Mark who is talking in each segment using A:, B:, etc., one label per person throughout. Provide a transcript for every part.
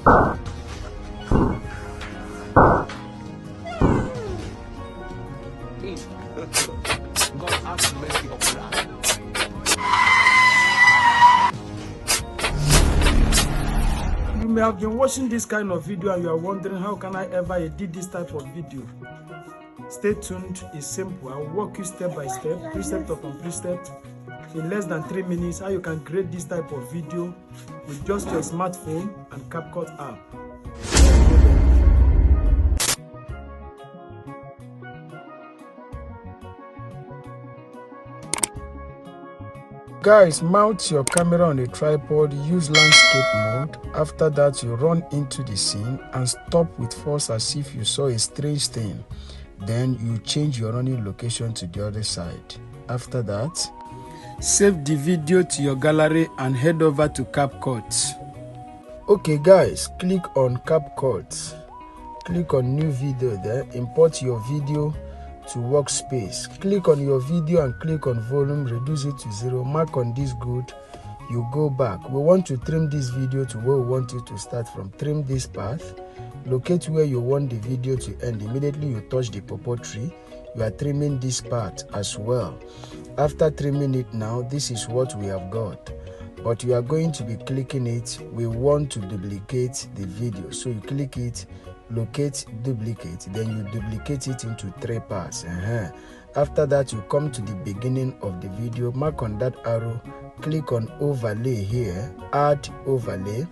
A: God have mercy upon us.
B: You may have been watching this kind of video and you are wondering how can I ever edit this type of video. Stay tuned, it's simple. I'll walk you step by step, precept upon precept, in less than 3 minutes how you can create this type of video with just your smartphone and CapCut app. Guys, mount your camera on a tripod, use landscape mode. After that, you run into the scene and stop with force as if you saw a strange thing. Then you change your running location to the other side. After that, save the video to your gallery and head over to CapCut. Okay guys, click on CapCut. Click on new video there, import your video to workspace. Click on your video and click on volume, reduce it to 0, mark on this good, you go back. We want to trim this video to where we want it to start from. Trim this path, locate where you want the video to end. Immediately you touch the purple tree, you are trimming this part as well. After trimming it now, this is what we have got. But you are going to be clicking it, we want to duplicate the video. So you click it, locate, duplicate, then you duplicate it into 3 parts. After that, you come to the beginning of the video, mark on that arrow, click on overlay here, add overlay.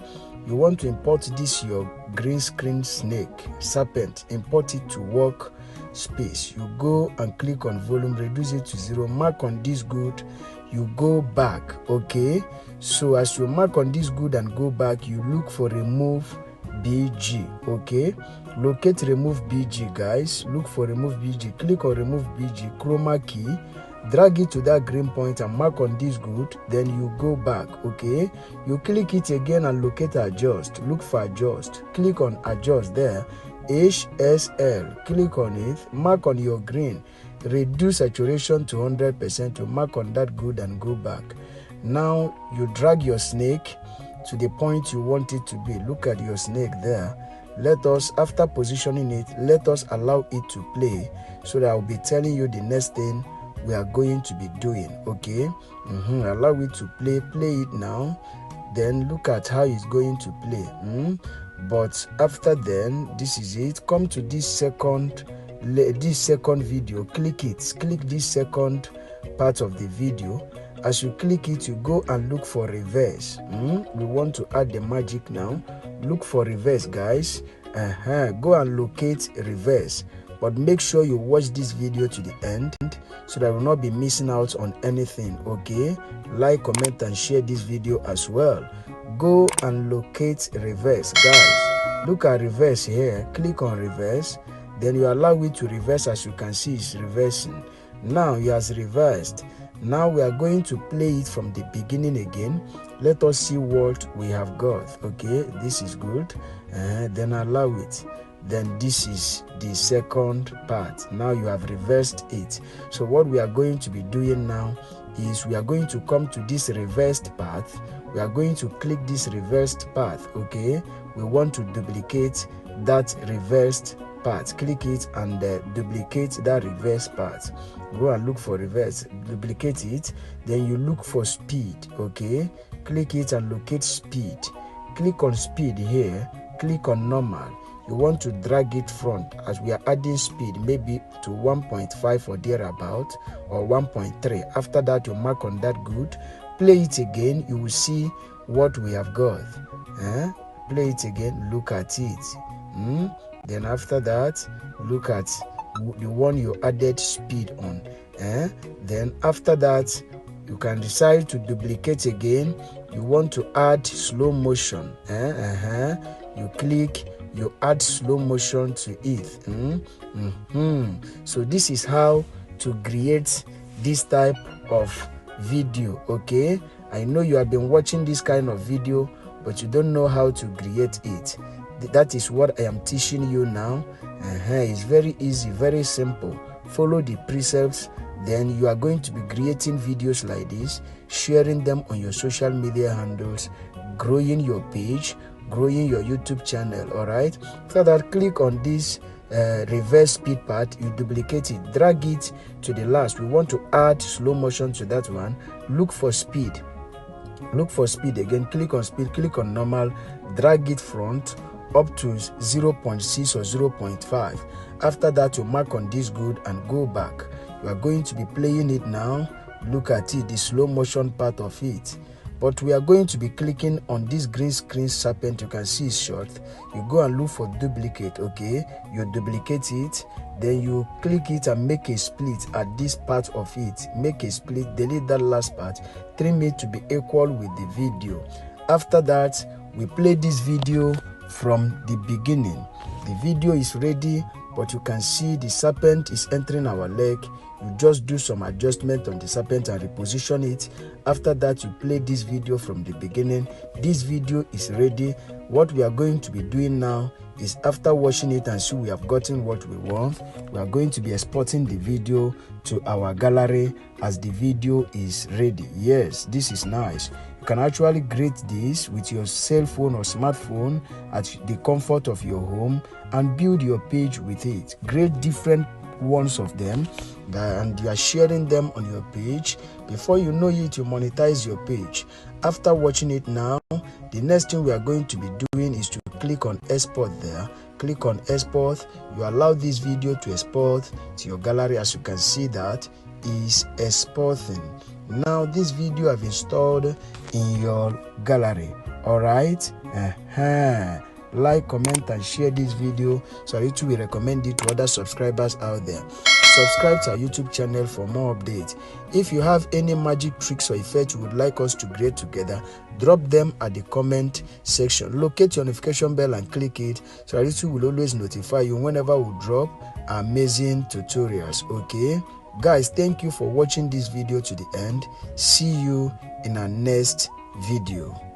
B: You want to import this your green screen snake, serpent, import it to work space. You go and click on volume, reduce it to 0, mark on this good, you go back. Okay, so as you mark on this good and go back, you look for remove BG. Okay, locate remove BG, guys. Look for remove BG, click on remove BG, chroma key, drag it to that green point and mark on this good, then you go back. Okay, you click it again and locate adjust, look for adjust, click on adjust there, HSL, click on it, mark on your green, reduce saturation to 100%, to mark on that good and go back. Now you drag your snake to the point you want it to be. Look at your snake there. Let us, after positioning it, let us allow it to play, so that I'll be telling you the next thing we are going to be doing. Okay, allow it to play it now, then look at how it's going to play. But after then, this is it. Come to this second video, click it, click this second part of the video. As you click it, you go and look for reverse. We want to add the magic now. Look for reverse, guys. Go and locate reverse, but make sure you watch this video to the end so that you will not be missing out on anything. Okay, like, comment and share this video as well. Go and locate reverse, guys. Look at reverse here, click on reverse, then you allow it to reverse. As you can see, it's reversing. Now it has reversed. Now we are going to play it from the beginning again. Let us see what we have got. Okay, this is good. Then allow it. Then this is the second part. Now you have reversed it. So what we are going to be doing now is we are going to come to this reversed path. We are going to click this reversed path. Okay, we want to duplicate that reversed part. Click it and duplicate that reverse part. Go and look for reverse, duplicate it, then you look for speed. Okay, click it and locate speed. Click on speed here, click on normal. You want to drag it front as we are adding speed, maybe to 1.5 or thereabout, or 1.3. After that, you mark on that good, play it again, you will see what we have got. Play it again, look at it. Then after that, look at the one you added speed on. Then after that, you can decide to duplicate again. You want to add slow motion. You click, you add slow motion to it. So this is how to create this type of video. Okay, I know you have been watching this kind of video, but you don't know how to create it. That is what I am teaching you now. It's very easy, very simple. Follow the precepts, then you are going to be creating videos like this, sharing them on your social media handles, growing your page, growing your YouTube channel. All right, so that click on this reverse speed part, you duplicate it, drag it to the last. We want to add slow motion to that one. Look for speed again, click on speed, click on normal, drag it front up to 0.6 or 0.5. After that, you mark on this good and go back. You are going to be playing it now. Look at it, the slow motion part of it. But we are going to be clicking on this green screen serpent. You can see it's short. You go and look for duplicate. Okay, you duplicate it, then you click it and make a split at this part of it. Make a split, delete that last part, trim it to be equal with the video. After that, we play this video from the beginning. The video is ready, but you can see the serpent is entering our leg. You just do some adjustment on the serpent and reposition it. After that, you play this video from the beginning. This video is ready. What we are going to be doing now is, after watching it and see we have gotten what we want, we are going to be exporting the video to our gallery as the video is ready. Yes, this is nice. You can actually create this with your cell phone or smartphone at the comfort of your home and build your page with it. Create different ones of them and you are sharing them on your page. Before you know it, you monetize your page. After watching it now, the next thing we are going to be doing is to click on export there. Click on export. You allow this video to export to your gallery. As you can see, that is exporting. Now this video I've installed in your gallery. All right. Like, comment and share this video so YouTube will recommend it to other subscribers out there. Subscribe to our YouTube channel for more updates. If you have any magic tricks or effects you would like us to create together, drop them at the comment section. Locate your notification bell and click it so YouTube will always notify you whenever we drop amazing tutorials. Okay guys, thank you for watching this video to the end. See you in our next video.